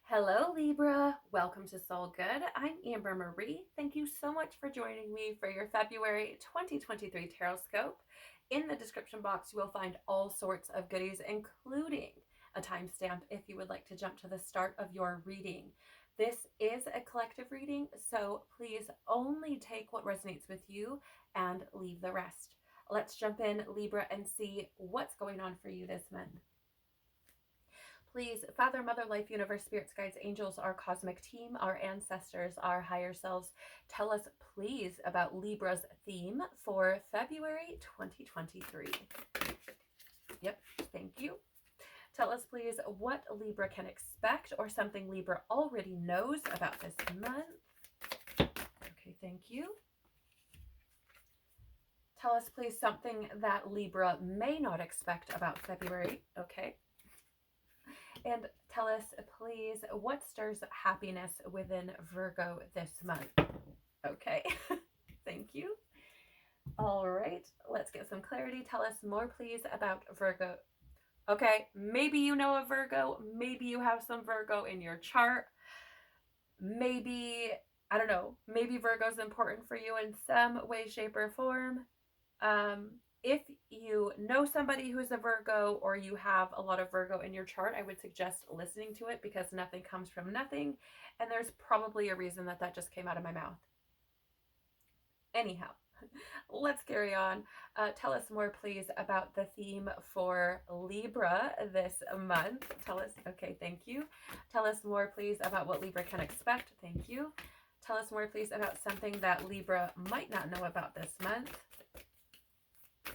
Hello, Libra. Welcome to Soul Good. I'm Amber Marie. Thank you so much for joining me for your February 2023 Tarotscope. In the description box, you will find all sorts of goodies, including a timestamp if you would like to jump to the start of your reading. This is a collective reading, so please only take what resonates with you and leave the rest. Let's jump in, Libra, and see what's going on for you this month. Please, Father, Mother, Life, Universe, Spirits, Guides, Angels, our cosmic team, our ancestors, our higher selves, tell us, please, about Libra's theme for February 2023. Yep, thank you. Tell us, please, what Libra can expect or something Libra already knows about this month. Okay, thank you. Tell us, please, something that Libra may not expect about February. Okay. And tell us, please, what stirs happiness within Virgo this month? Okay, thank you. All right, let's get some clarity. Tell us more, please, about Virgo. Okay, maybe you know a Virgo. Maybe you have some Virgo in your chart. Maybe, I don't know, maybe Virgo's important for you in some way, shape, or form. If you know somebody who's a Virgo or you have a lot of Virgo in your chart, I would suggest listening to it because nothing comes from nothing. And there's probably a reason that just came out of my mouth. Anyhow, let's carry on. Tell us more, please, about the theme for Libra this month. Tell us, okay, thank you. Tell us more, please, about what Libra can expect. Thank you. Tell us more, please, about something that Libra might not know about this month.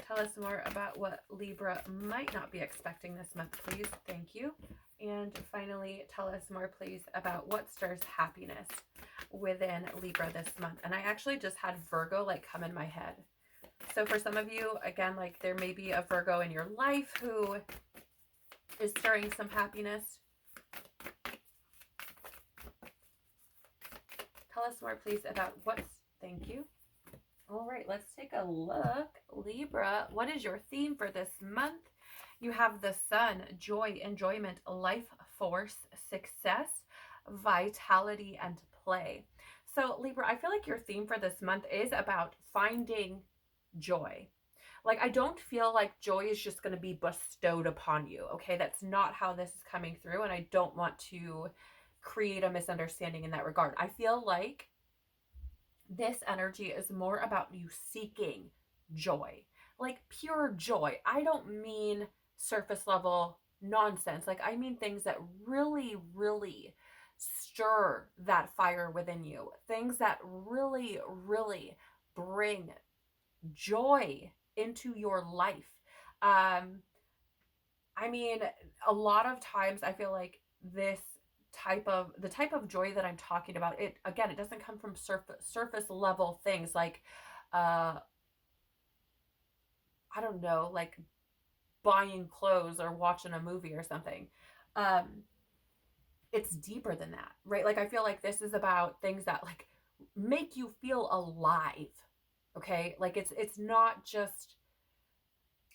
Tell us more about what Libra might not be expecting this month, please. Thank you. And finally, tell us more, please, about what stirs happiness within Libra this month. And I actually just had Virgo come in my head. So for some of you, again, there may be a Virgo in your life who is stirring some happiness. Tell us more, please, about thank you. All right, let's take a look. Libra, what is your theme for this month? You have the Sun, joy, enjoyment, life force, success, vitality, and play. So Libra, I feel like your theme for this month is about finding joy. I don't feel like joy is just going to be bestowed upon you, okay? That's not how this is coming through, and I don't want to create a misunderstanding in that regard. I feel like this energy is more about you seeking joy, pure joy. I don't mean surface level nonsense. I mean things that really, really stir that fire within you. Things that really, really bring joy into your life. I mean, a lot of times I feel like the type of joy that I'm talking about, it doesn't come from surface level things I don't know, buying clothes or watching a movie or something. It's deeper than that, right? I feel like this is about things that make you feel alive. Okay, it's not just,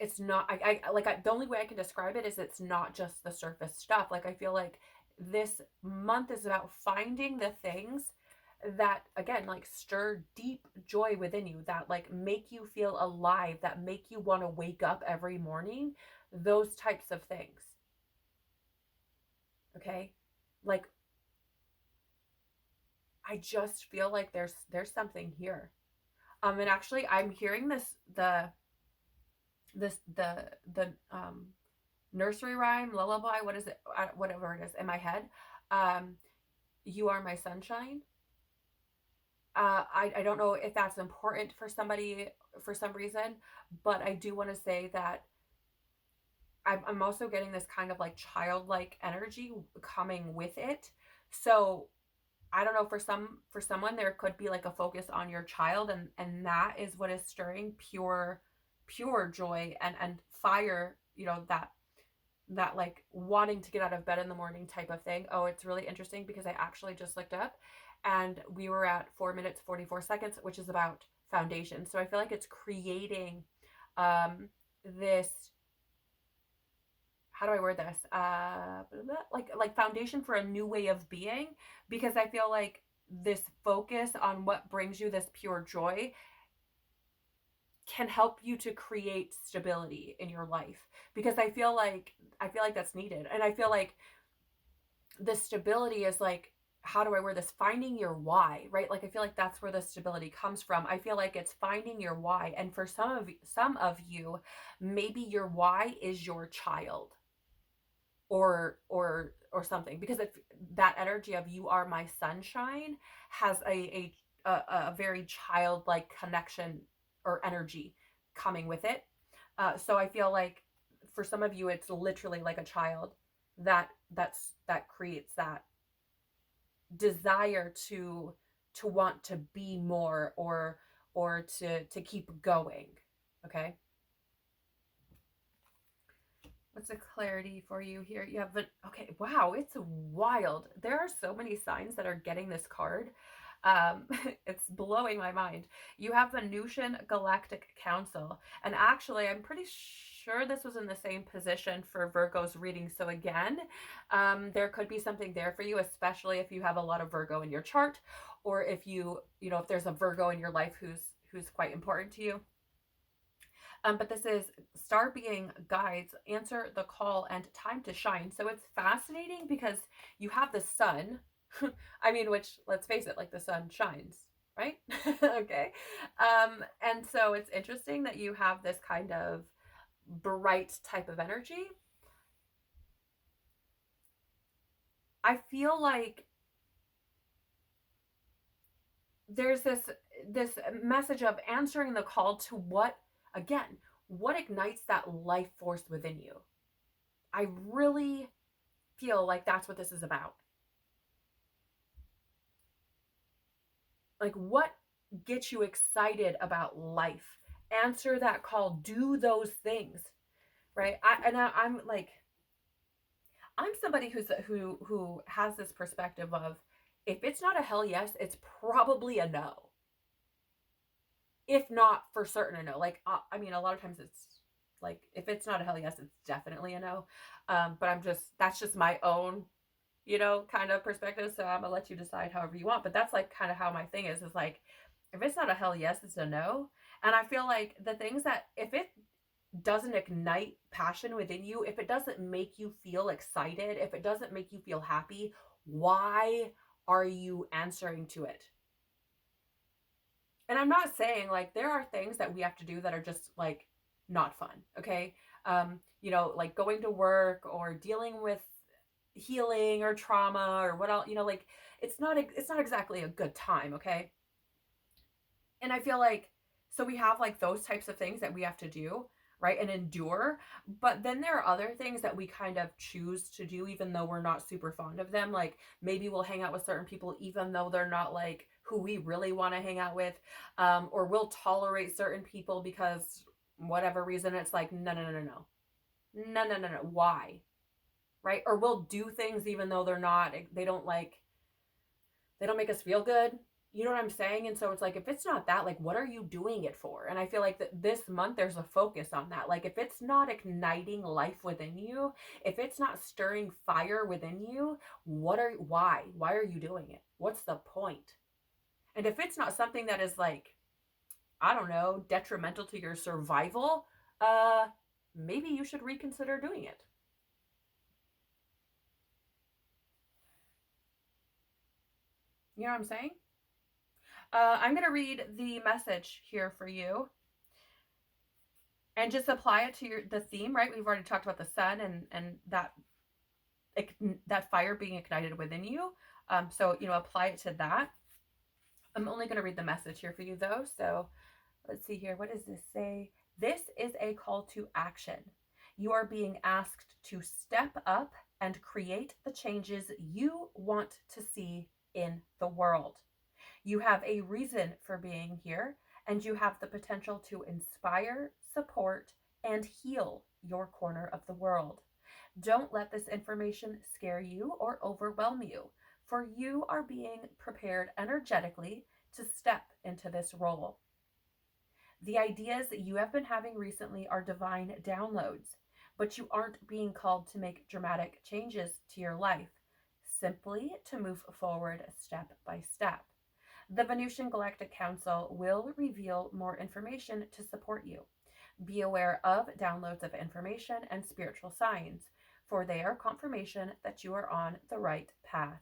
it's not, the only way I can describe it is it's not just the surface stuff. I feel like this month is about finding the things that, again, stir deep joy within you, that make you feel alive, that make you want to wake up every morning, those types of things. Okay, I just feel like there's something here. And actually I'm hearing the nursery rhyme, lullaby, what is it, whatever it is, in my head. You are my sunshine. I don't know if that's important for somebody for some reason, but I do want to say that I'm also getting this kind of childlike energy coming with it. So I don't know, for someone there could be a focus on your child, and that is what is stirring pure joy and fire, that wanting to get out of bed in the morning type of thing. Oh, it's really interesting because I actually just looked up and we were at 4 minutes 44 seconds, which is about foundation. So I feel like it's creating this how do I word this? Like foundation for a new way of being, because I feel like this focus on what brings you this pure joy can help you to create stability in your life, because I feel like that's needed. And I feel like the stability is like, how do I word this? Finding your why, right? Like I feel like that's where the stability comes from. I feel like it's finding your why. And for some of you, maybe your why is your child, or something, because if that energy of you are my sunshine has a very childlike connection or energy coming with it. So I feel like for some of you it's literally like a child that creates that desire to want to be more, or to keep going. Okay, what's the clarity for you here? You have okay, wow, it's wild. There are so many signs that are getting this card. It's blowing my mind. You have Venusian Galactic Council, and actually I'm pretty sure this was in the same position for Virgo's reading. So again, there could be something there for you, especially if you have a lot of Virgo in your chart, or if if there's a Virgo in your life who's quite important to you. But this is star being guides, answer the call, and time to shine. So it's fascinating because you have the sun. I mean, which, let's face it, like the sun shines, right? Okay. And so it's interesting that you have this kind of bright type of energy. I feel like there's this message of answering the call to what ignites that life force within you. I really feel like that's what this is about. Like, what gets you excited about life? Answer that call, do those things, right? I'm like, I'm somebody who has this perspective of, if it's not a hell yes, it's probably a no. If not for certain a no. Like, I mean, a lot of times it's like, if it's not a hell yes, it's definitely a no. But that's just my own, kind of perspective. So I'm gonna let you decide however you want. But that's like kind of how my thing is like, if it's not a hell yes, it's a no. And I feel like the things that, if it doesn't ignite passion within you, if it doesn't make you feel excited, if it doesn't make you feel happy, why are you answering to it? And I'm not saying, like, there are things that we have to do that are just like not fun, okay? Like going to work or dealing with healing or trauma or what else, like it's not exactly a good time, okay? And I feel like, so we have like those types of things that we have to do, right, and endure. But then there are other things that we kind of choose to do even though we're not super fond of them. Like maybe we'll hang out with certain people even though they're not like who we really want to hang out with, or we'll tolerate certain people because whatever reason. It's like, no, no, no, no, no, no, no, no, no. Why? Right? Or we'll do things even though they don't make us feel good. You know what I'm saying? And so it's like, if it's not that, like, what are you doing it for? And I feel like that this month there's a focus on that. Like, if it's not igniting life within you, if it's not stirring fire within you, why are you doing it? What's the point? And if it's not something that is like, I don't know, detrimental to your survival, maybe you should reconsider doing it. You know what I'm saying? I'm going to read the message here for you and just apply it to the theme, right? We've already talked about the sun and that fire being ignited within you. So, apply it to that. I'm only going to read the message here for you though. So let's see here. What does this say? This is a call to action. You are being asked to step up and create the changes you want to see in the world. You have a reason for being here, and you have the potential to inspire, support, and heal your corner of the world. Don't let this information scare you or overwhelm you, for you are being prepared energetically to step into this role. The ideas you have been having recently are divine downloads. but you aren't being called to make dramatic changes to your life, simply to move forward step by step. The Venusian Galactic Council will reveal more information to support you. Be aware of downloads of information and spiritual signs, for they are confirmation that you are on the right path.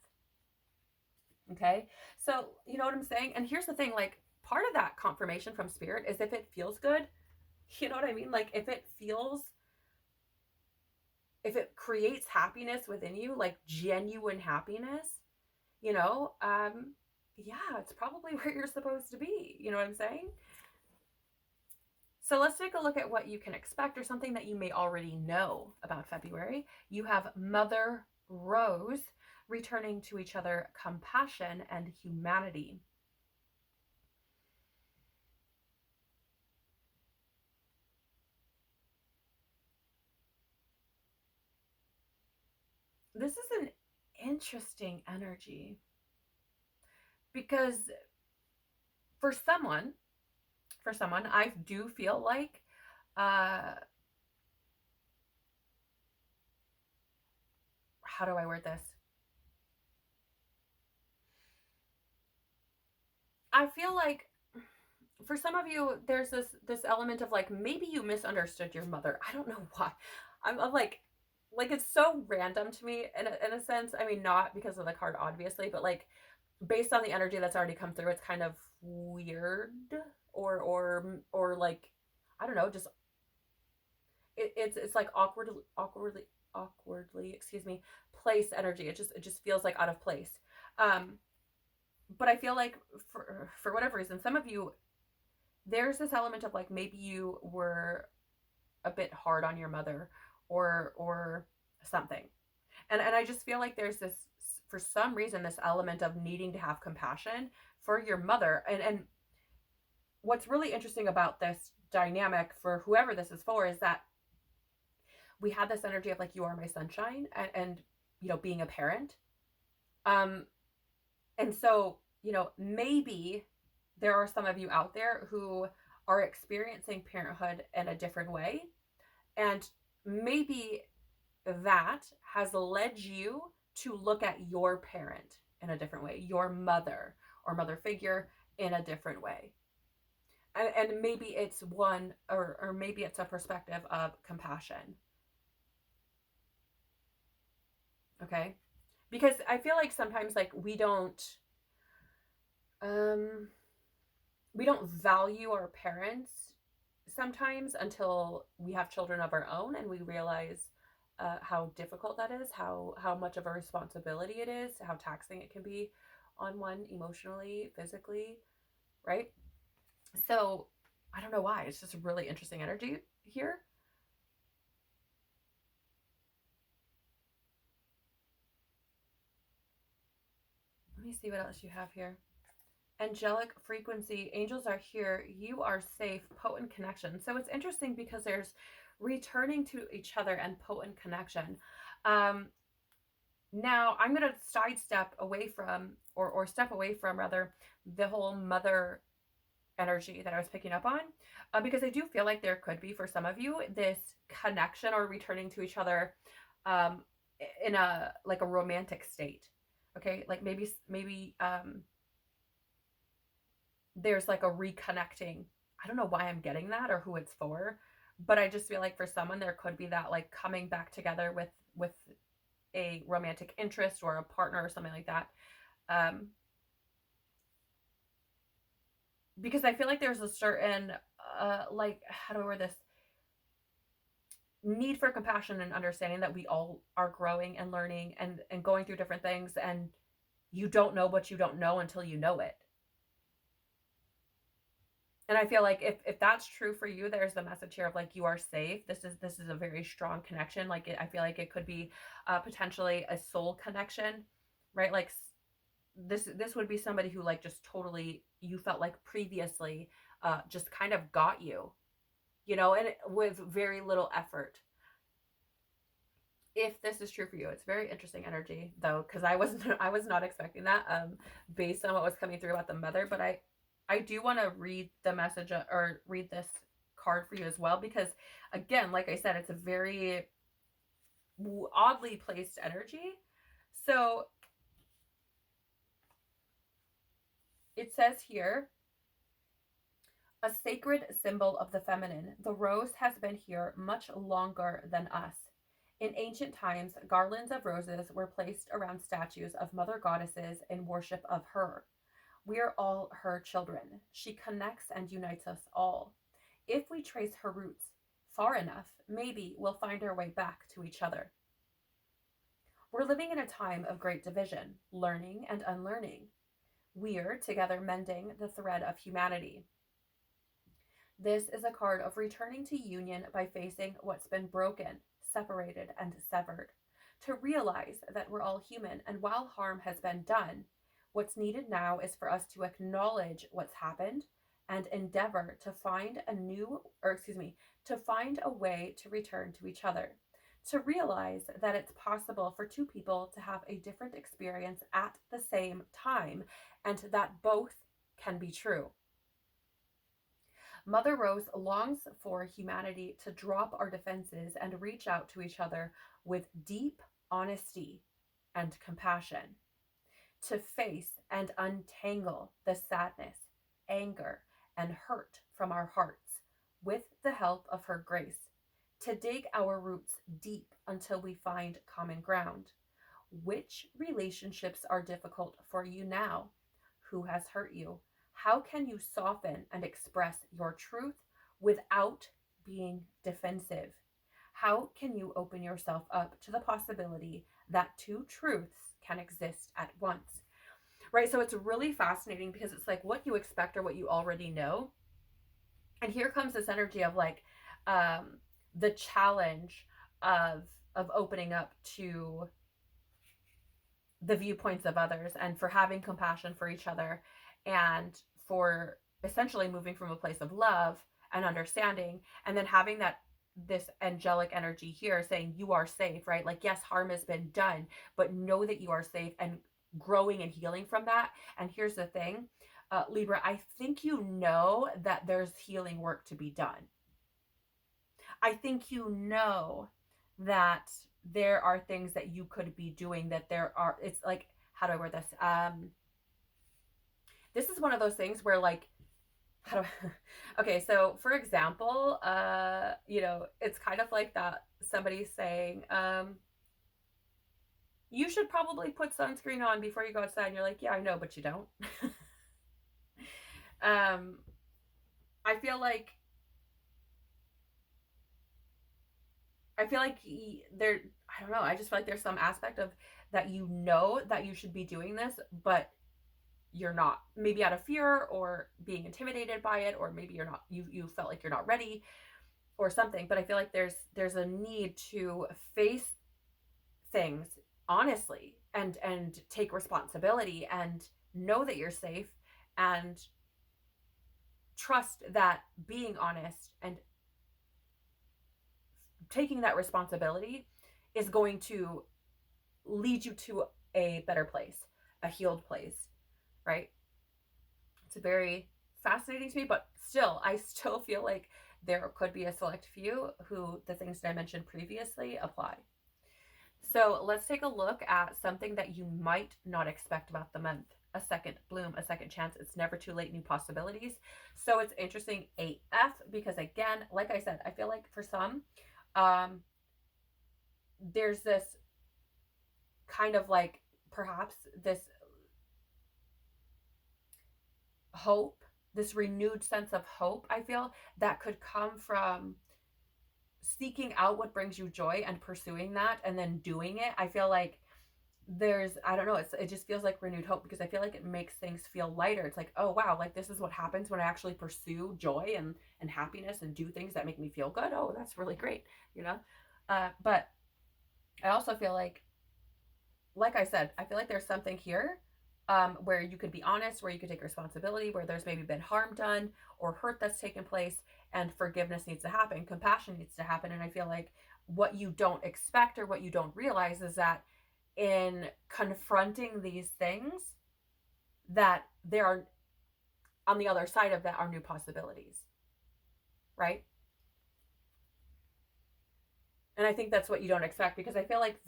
Okay, so you know what I'm saying? And here's the thing, like, part of that confirmation from spirit is if it feels good, you know what I mean? Like, if it creates happiness within you, like genuine happiness, you know, yeah, it's probably where you're supposed to be. You know what I'm saying? So let's take a look at what you can expect, or something that you may already know about February. You have Mother Rose returning to each other compassion and humanity. This is an interesting energy because for someone, I do feel like how do I word this? I feel like for some of you, there's this element of like, maybe you misunderstood your mother. I don't know why. I'm like it's so random to me in a sense. I mean, not because of the card, obviously, but like based on the energy that's already come through, it's kind of weird, or like, I don't know, just it's like awkwardly, excuse me, place energy. It just feels like out of place. Um, but I feel like for whatever reason, some of you, there's this element of like, maybe you were a bit hard on your mother, or something. And I just feel like there's this, for some reason, this element of needing to have compassion for your mother. And what's really interesting about this dynamic for whoever this is for is that we had this energy of like, you are my sunshine, and you know, being a parent. Um and so, you know, maybe there are some of you out there who are experiencing parenthood in a different way, and maybe that has led you to look at your parent in a different way, your mother or mother figure in a different way. And maybe it's one, or maybe it's a perspective of compassion. Okay? Because I feel like sometimes, like, um we don't value our parents sometimes until we have children of our own, and we realize how difficult that is, how much of a responsibility it is, how taxing it can be on one emotionally, physically, right? So I don't know why. It's just a really interesting energy here. Let me see what else you have here. Angelic frequency, angels are here, you are safe, potent connection. So it's interesting because there's returning to each other and potent connection. Now I'm going to sidestep away from, or step away from rather, the whole mother energy that I was picking up on, because I do feel like there could be, for some of you, this connection or returning to each other um, in a, like a romantic state. Okay, like maybe there's like a reconnecting. I don't know why I'm getting that or who it's for, but I just feel like for someone there could be that, like, coming back together with a romantic interest or a partner or something like that. Um, because I feel like there's a certain like, how do I word this? Need for compassion and understanding that we all are growing and learning and going through different things, and you don't know what you don't know until you know it. And I feel like if that's true for you, there's the message here of like, you are safe. This is a very strong connection. Like, I feel like it could be potentially a soul connection, right? Like, this would be somebody who, like, just totally, you felt like previously just kind of got you, you know, and with very little effort. If this is true for you, it's very interesting energy though, because I was not expecting that based on what was coming through about the mother. But I do want to read the message, or read this card for you as well, because again, like I said, it's a very oddly placed energy. So it says here, a sacred symbol of the feminine, the rose has been here much longer than us. In ancient times, garlands of roses were placed around statues of mother goddesses in worship of her. We are all her children. She connects and unites us all. If we trace her roots far enough, maybe we'll find our way back to each other. We're living in a time of great division, learning and unlearning. We're together mending the thread of humanity. This is a card of returning to union by facing what's been broken, separated, and severed. To realize that we're all human, and while harm has been done, what's needed now is for us to acknowledge what's happened and endeavor to find to find a way to return to each other. To realize that it's possible for two people to have a different experience at the same time, and that both can be true. Mother Rose longs for humanity to drop our defenses and reach out to each other with deep honesty and compassion, to face and untangle the sadness, anger, and hurt from our hearts with the help of her grace, to dig our roots deep until we find common ground. Which relationships are difficult for you now? Who has hurt you? How can you soften and express your truth without being defensive? How can you open yourself up to the possibility that two truths can exist at once? Right? So it's really fascinating because it's like what you expect or what you already know. And here comes this energy of like the challenge of opening up to the viewpoints of others, and for having compassion for each other, and for essentially moving from a place of love and understanding, and then having that this angelic energy here saying you are safe, right? Like, yes, harm has been done, but know that you are safe and growing and healing from that. And here's the thing, Libra, I think you know that there's healing work to be done. I think you know that there are things that you could be doing, that there are, it's like, how do I word this? This is one of those things where like, okay, so for example, it's kind of like that somebody's saying, you should probably put sunscreen on before you go outside. And you're like, yeah, I know, but you don't. I feel like there, I don't know, I just feel like there's some aspect of that, you know, that you should be doing this, but you're not, maybe out of fear or being intimidated by it, or maybe you're not, you felt like you're not ready or something. But I feel like there's a need to face things honestly and take responsibility and know that you're safe, and trust that being honest and taking that responsibility is going to lead you to a better place, a healed place, right? It's very fascinating to me, but I still feel like there could be a select few who the things that I mentioned previously apply. So let's take a look at something that you might not expect about the month. A second bloom, a second chance. It's never too late, new possibilities. So it's interesting AF because, again, like I said, I feel like for some, there's this kind of like perhaps this hope, this renewed sense of hope, I feel, that could come from seeking out what brings you joy and pursuing that and then doing it. I feel like I don't know, it just feels like renewed hope, because I feel like it makes things feel lighter. It's like, oh wow, like this is what happens when I actually pursue joy and happiness and do things that make me feel good. Oh, that's really great, but I also feel like I said, I feel like there's something here where you could be honest, where you could take responsibility, where there's maybe been harm done or hurt that's taken place, and forgiveness needs to happen, compassion needs to happen. And I feel like what you don't expect or what you don't realize is that in confronting these things, that there are, on the other side of that, are new possibilities, right? And I think that's what you don't expect, because I feel like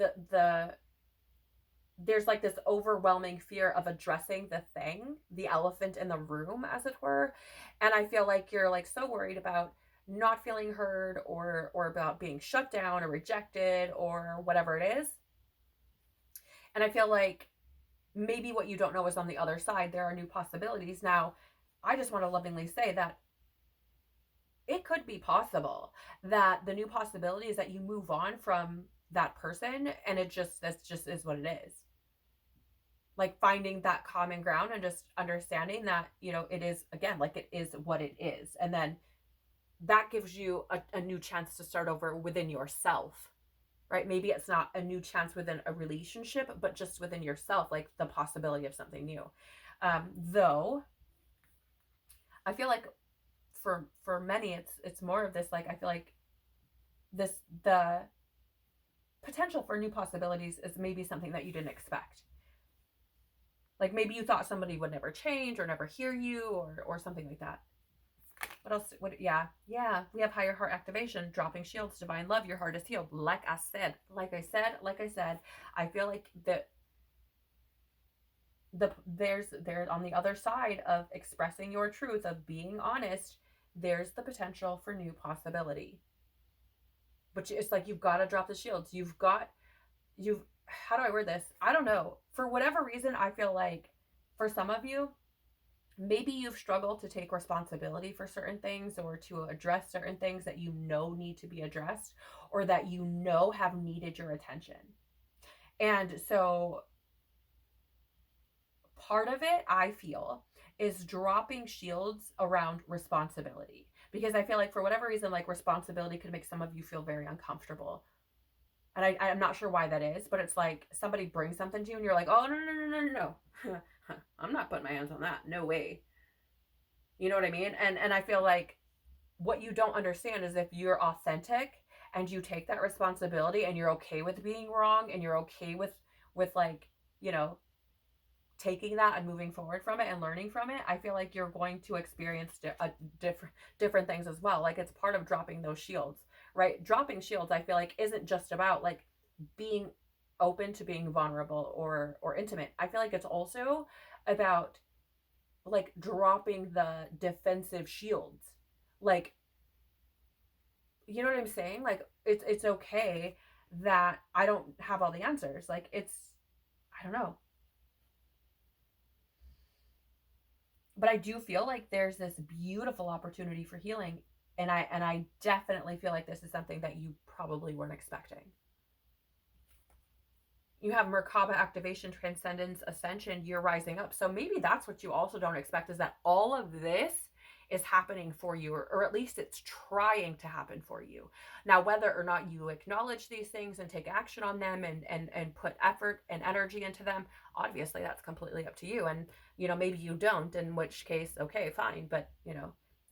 there's like this overwhelming fear of addressing the thing, the elephant in the room, as it were. And I feel like you're like so worried about not feeling heard, or about being shut down or rejected or whatever it is. And I feel like maybe what you don't know is on the other side, there are new possibilities. Now, I just want to lovingly say that it could be possible that the new possibility is that you move on from that person, and that's just is what it is. Like finding that common ground and just understanding that, it is, again, like it is what it is. And then that gives you a new chance to start over within yourself, right? Maybe it's not a new chance within a relationship, but just within yourself, like the possibility of something new. Though I feel like for many, it's more of this, like, I feel like the potential for new possibilities is maybe something that you didn't expect. Like maybe you thought somebody would never change or never hear you, or something like that. What else? Yeah. We have higher heart activation, dropping shields, divine love. Your heart is healed. Like I said, I feel like there's on the other side of expressing your truth, of being honest, there's the potential for new possibility. But it's like, you've got to drop the shields. How do I word this? I don't know. For whatever reason, I feel like for some of you, maybe you've struggled to take responsibility for certain things, or to address certain things that need to be addressed, or that have needed your attention. And so part of it, I feel, is dropping shields around responsibility, because I feel like for whatever reason, like, responsibility could make some of you feel very uncomfortable. And I'm not sure why that is, but it's like somebody brings something to you and you're like, oh, no. I'm not putting my hands on that. No way. You know what I mean? And I feel like what you don't understand is, if you're authentic and you take that responsibility, and you're okay with being wrong, and you're okay with like, taking that and moving forward from it and learning from it, I feel like you're going to experience different things as well. Like, it's part of dropping those shields, right? Dropping shields, I feel like, isn't just about like being open to being vulnerable or intimate. I feel like it's also about like dropping the defensive shields. Like, you know what I'm saying? Like, it's okay that I don't have all the answers. Like, I don't know. But I do feel like there's this beautiful opportunity for healing. And I definitely feel like this is something that you probably weren't expecting. You have Merkaba activation, transcendence, ascension, you're rising up. So maybe that's what you also don't expect, is that all of this is happening for you, or at least it's trying to happen for you. Now, whether or not you acknowledge these things and take action on them, and put effort and energy into them, obviously that's completely up to you. And, maybe you don't, in which case, okay, fine. But,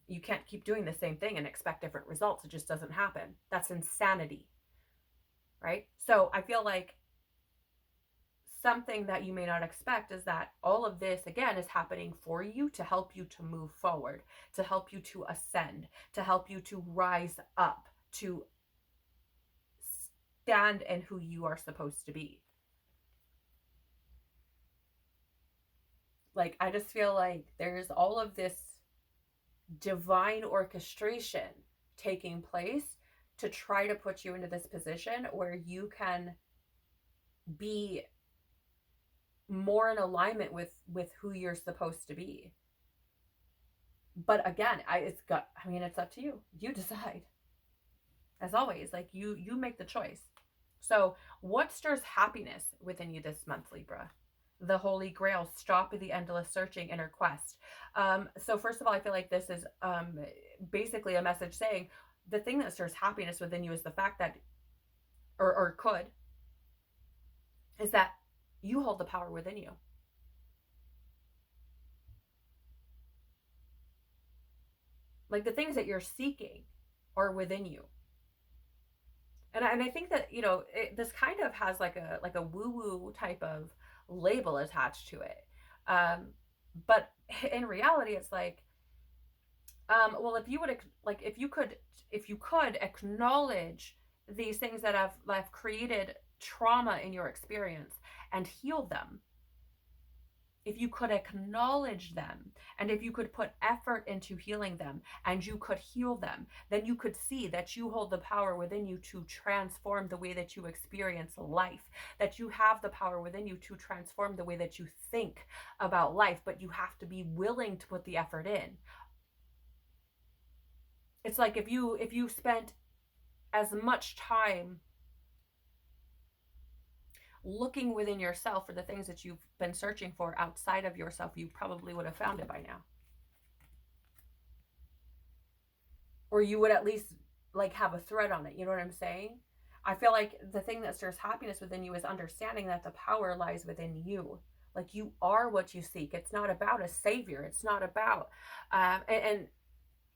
you can't keep doing the same thing and expect different results. It just doesn't happen. That's insanity, right? So I feel like something that you may not expect is that all of this, again, is happening for you, to help you to move forward, to help you to ascend, to help you to rise up, to stand in who you are supposed to be. Like, I just feel like there's all of this divine orchestration taking place to try to put you into this position where you can be more in alignment with who you're supposed to be. But again, it's up to you. You decide. As always, like, you make the choice. So what stirs happiness within you this month, Libra? The Holy Grail, stop the endless searching, inner quest. So first of all, I feel like this is basically a message saying the thing that stirs happiness within you is the fact that, is that you hold the power within you. Like, the things that you're seeking are within you. And I think that, this kind of has like a woo-woo type of label attached to it. But in reality, it's like, well, if you could acknowledge these things that have created trauma in your experience and heal them, if you could acknowledge them, and if you could put effort into healing them, and you could heal them, then you could see that you hold the power within you to transform the way that you experience life, that you have the power within you to transform the way that you think about life, but you have to be willing to put the effort in. It's like if you spent as much time looking within yourself for the things that you've been searching for outside of yourself, you probably would have found it by now. Or you would at least like have a thread on it. You know what I'm saying? I feel like the thing that stirs happiness within you is understanding that the power lies within you. Like you are what you seek. It's not about a savior. It's not about, and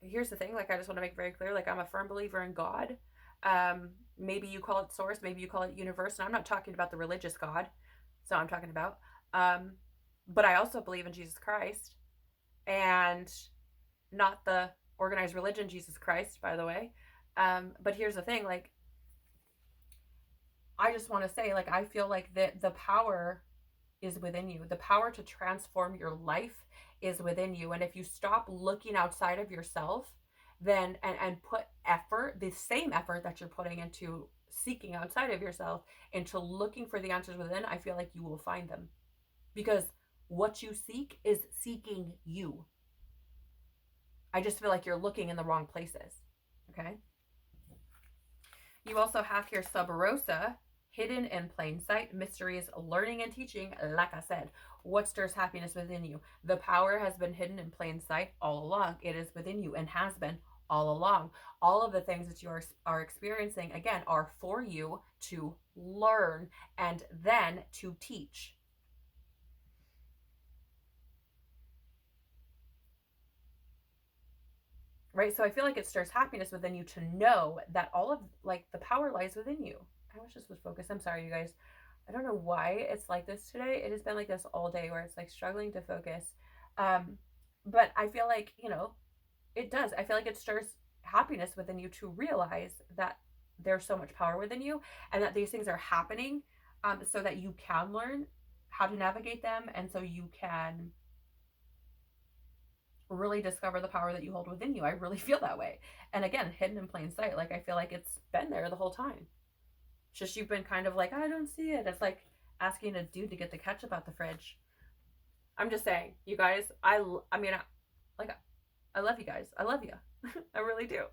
here's the thing, like I just want to make very clear, like I'm a firm believer in God. Maybe you call it source, maybe you call it universe, and I'm not talking about the religious God. So I'm talking about, but I also believe in Jesus Christ, and not the organized religion Jesus Christ, by the way. But here's the thing, like I just want to say, like I feel like the power is within you. The power to transform your life is within you. And if you stop looking outside of yourself, then and put effort, the same effort that you're putting into seeking outside of yourself, into looking for the answers within, I feel like you will find them. Because what you seek is seeking you. I just feel like you're looking in the wrong places. Okay. You also have here Sub Rosa, hidden in plain sight, mysteries, learning and teaching. Like I said, what stirs happiness within you? The power has been hidden in plain sight all along. It is within you and has been all along. All of the things that you are experiencing, again, are for you to learn and then to teach. Right? So I feel like it stirs happiness within you to know that all of like the power lies within you. I wish this was focused. I'm sorry, you guys. I don't know why it's like this today. It has been like this all day where it's like struggling to focus. But I feel like, you know, it does. I feel like it stirs happiness within you to realize that there's so much power within you and that these things are happening, so that you can learn how to navigate them, and so you can really discover the power that you hold within you. I really feel that way. And again, hidden in plain sight. Like I feel like it's been there the whole time. It's just you've been kind of like, I don't see it. It's like asking a dude to get the ketchup out the fridge. I'm just saying, you guys, I mean, I love you guys. I love you. I really do.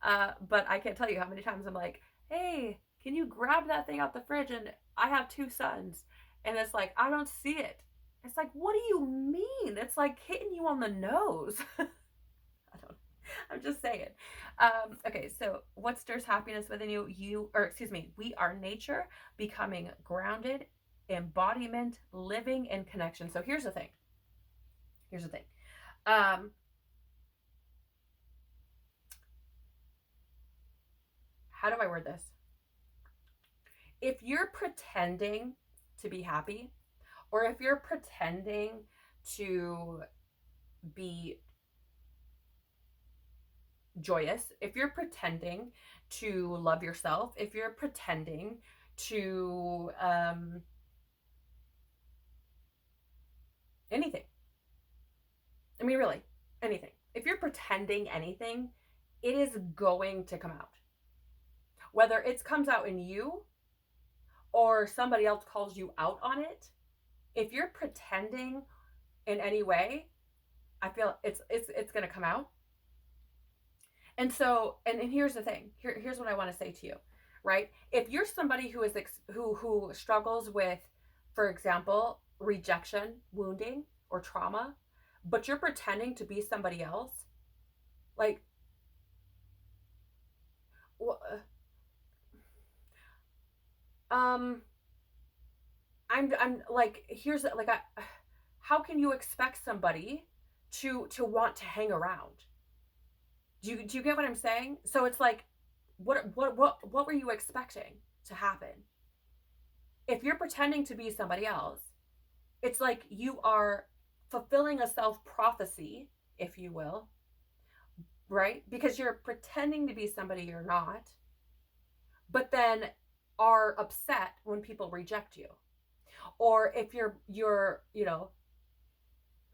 But I can't tell you how many times I'm like, hey, can you grab that thing out the fridge? And I have 2 sons. And it's like, I don't see it. It's like, what do you mean? It's like hitting you on the nose. I'm just saying. Okay, so what stirs happiness within you? We are nature, becoming grounded, embodiment, living in connection. So here's the thing. How do I word this? If you're pretending to be happy, or if you're pretending to be joyous, if you're pretending to love yourself, if you're pretending to anything, I mean, really, anything. If you're pretending anything, it is going to come out. Whether it comes out in you or somebody else calls you out on it, if you're pretending in any way, I feel it's going to come out. And so, and here's the thing. Here's what I want to say to you, right? If you're somebody who is who struggles with, for example, rejection, wounding, or trauma, but you're pretending to be somebody else, like, I'm like, here's like, how can you expect somebody to want to hang around? Do you get what I'm saying? So it's like, what were you expecting to happen? If you're pretending to be somebody else, it's like you are fulfilling a self-prophecy, if you will, right? Because you're pretending to be somebody you're not, but then are upset when people reject you. Or if you're, you know,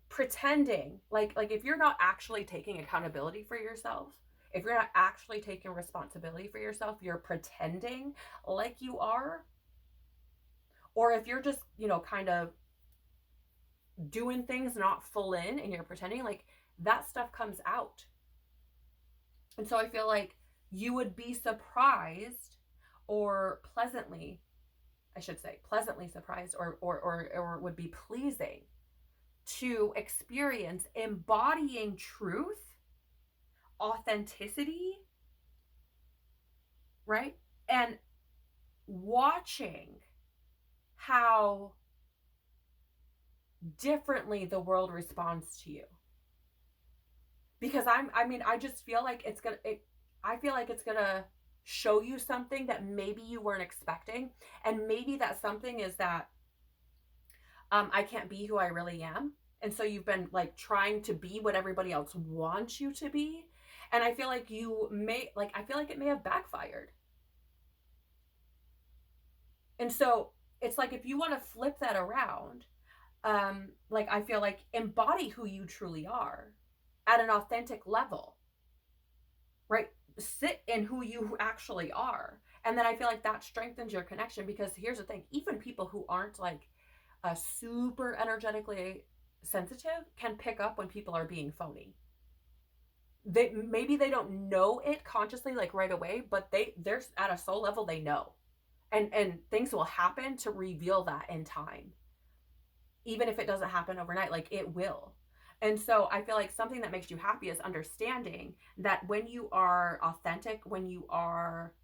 pretending like if you're not actually taking accountability for yourself, if you're not actually taking responsibility for yourself, you're pretending like you are, or if you're just, you know, kind of doing things not full in and you're pretending, like that stuff comes out. And so I feel like you would be surprised, or pleasantly, I should say, pleasantly surprised, or would be pleasing to experience embodying truth, authenticity, right? And watching how differently the world responds to you. Because I just feel like I feel like it's gonna show you something that maybe you weren't expecting. And maybe that something is that I can't be who I really am. And so you've been like trying to be what everybody else wants you to be. And I feel like I feel like it may have backfired. And so it's like, if you want to flip that around, like I feel like embody who you truly are at an authentic level, right? Sit in who you actually are. And then I feel like that strengthens your connection, because here's the thing, even people who aren't like super energetically sensitive can pick up when people are being phony. Maybe they don't know it consciously like right away, but they're at a soul level, they know. And things will happen to reveal that in time. Even if it doesn't happen overnight, like it will. And so I feel like something that makes you happy is understanding that when you are authentic, when you are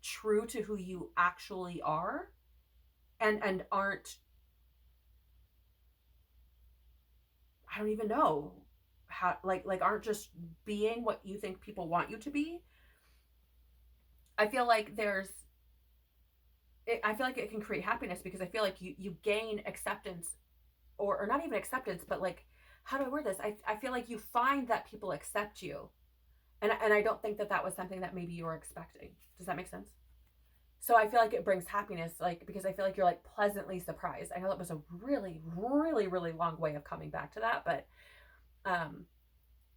true to who you actually are, and aren't, I don't even know how, like aren't just being what you think people want you to be. I feel like I feel like it can create happiness, because I feel like you gain acceptance, or not even acceptance, but like, how do I word this? I feel like you find that people accept you. And I don't think that was something that maybe you were expecting. Does that make sense? So I feel like it brings happiness, like, because I feel like you're like pleasantly surprised. I know that was a really, really, really long way of coming back to that, but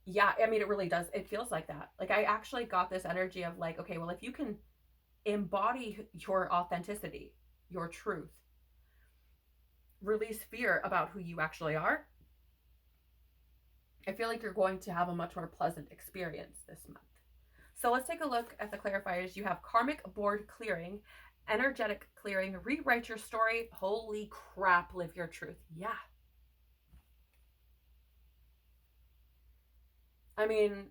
yeah, I mean, it really does. It feels like that. Like I actually got this energy of like, okay, well, if you can embody your authenticity, your truth, release fear about who you actually are, I feel like you're going to have a much more pleasant experience this month. So let's take a look at the clarifiers. You have karmic board clearing, energetic clearing, rewrite your story, holy crap, live your truth. Yeah. I mean,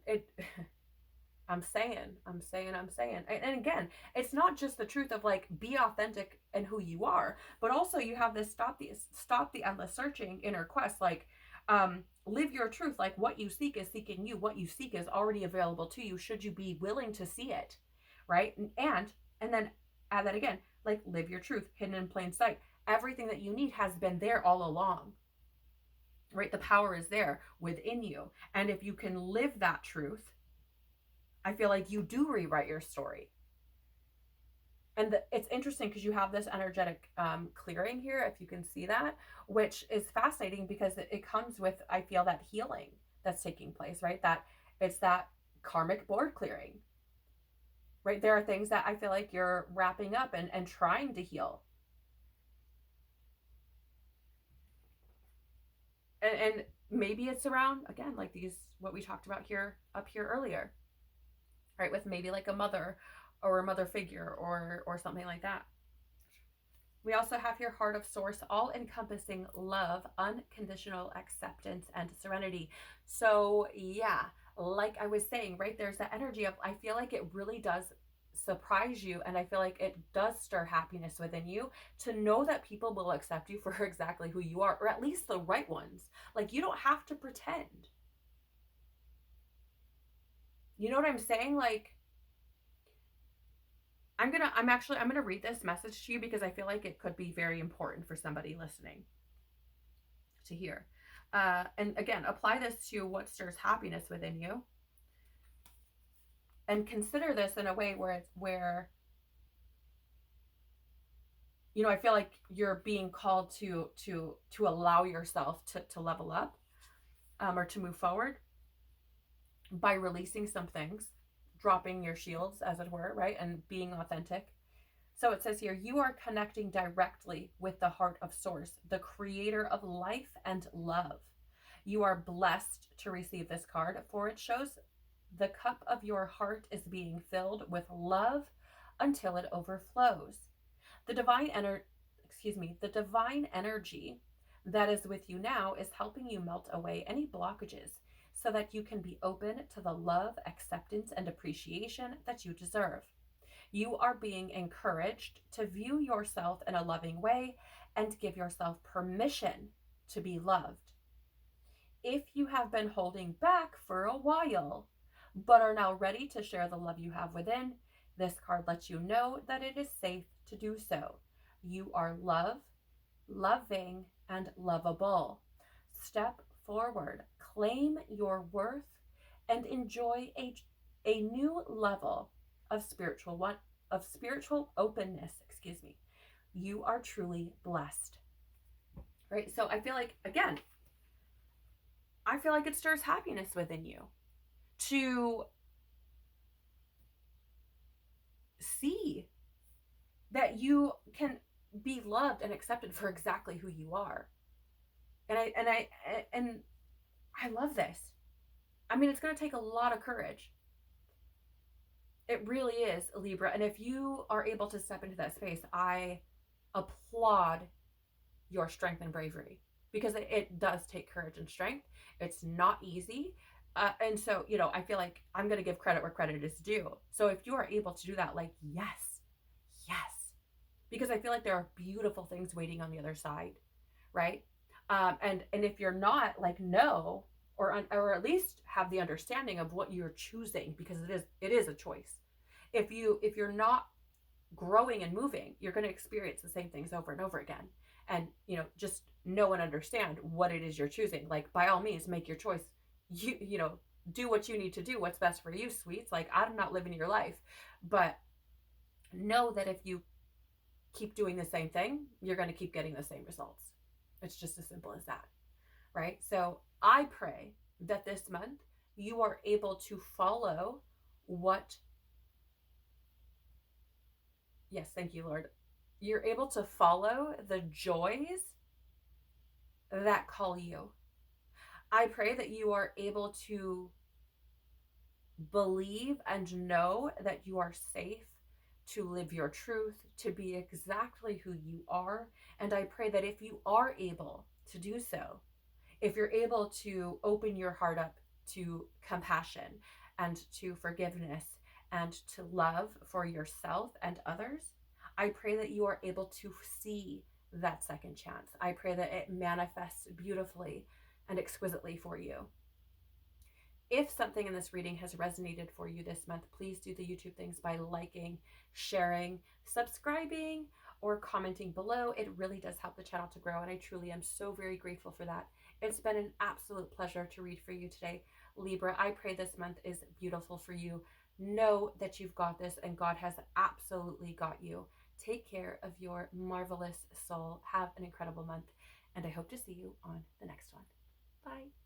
I'm saying. And again, it's not just the truth of like, be authentic in who you are, but also you have this stop the endless searching inner quest, like, live your truth. Like what you seek is seeking you. What you seek is already available to you, should you be willing to see it, right? And then add that again, like, live your truth, hidden in plain sight. Everything that you need has been there all along, right? The power is there within you. And if you can live that truth, I feel like you do rewrite your story. And it's interesting because you have this energetic clearing here, if you can see that, which is fascinating because it comes with, I feel, that healing that's taking place, right? That it's that karmic board clearing, right? There are things that I feel like you're wrapping up and trying to heal. And maybe it's around, again, like these, what we talked about here, up here earlier, right? With maybe like a mother or a mother figure or something like that. We also have here heart of source, all encompassing love, unconditional acceptance, and serenity. So yeah, like I was saying, right, there's that energy of, I feel like it really does surprise you, and I feel like it does stir happiness within you to know that people will accept you for exactly who you are, or at least the right ones. Like, you don't have to pretend. You know what I'm saying? Like, I'm gonna read this message to you because I feel like it could be very important for somebody listening to hear. And again, apply this to what stirs happiness within you, and consider this in a way where you know, I feel like you're being called to allow yourself to level up, or to move forward by releasing some things, dropping your shields, as it were, right? And being authentic. So it says here, you are connecting directly with the heart of Source, the creator of life and love. You are blessed to receive this card, for it shows the cup of your heart is being filled with love until it overflows. The divine the divine energy that is with you now is helping you melt away any blockages so that you can be open to the love, acceptance, and appreciation that you deserve. You are being encouraged to view yourself in a loving way and give yourself permission to be loved. If you have been holding back for a while, but are now ready to share the love you have within, this card lets you know that it is safe to do so. You are loved, loving, and lovable. Step forward, claim your worth, and enjoy a new level of spiritual openness. You are truly blessed. Right? So I feel like, again, it stirs happiness within you to see that you can be loved and accepted for exactly who you are. And I love this. I mean, it's going to take a lot of courage. It really is, Libra. And if you are able to step into that space, I applaud your strength and bravery, because it does take courage and strength. It's not easy. And so, you know, I feel like I'm going to give credit where credit is due. So if you are able to do that, like, yes, because I feel like there are beautiful things waiting on the other side, right? And if you're not, like, no, or at least have the understanding of what you're choosing, because it is a choice. If you're not growing and moving, you're going to experience the same things over and over again. And, you know, just know and understand what it is you're choosing. Like, by all means, make your choice. You know, do what you need to do, what's best for you, sweets. Like, I'm not living your life, but know that if you keep doing the same thing, you're going to keep getting the same results. It's just as simple as that, right? So I pray that this month you are able to follow yes, thank you, Lord. You're able to follow the joys that call you. I pray that you are able to believe and know that you are safe to live your truth, to be exactly who you are. And I pray that if you are able to do so, if you're able to open your heart up to compassion and to forgiveness and to love for yourself and others, I pray that you are able to see that second chance. I pray that it manifests beautifully and exquisitely for you. If something in this reading has resonated for you this month, please do the YouTube things by liking, sharing, subscribing, or commenting below. It really does help the channel to grow, and I truly am so very grateful for that. It's been an absolute pleasure to read for you today, Libra. I pray this month is beautiful for you. Know that you've got this, and God has absolutely got you. Take care of your marvelous soul. Have an incredible month, and I hope to see you on the next one. Bye.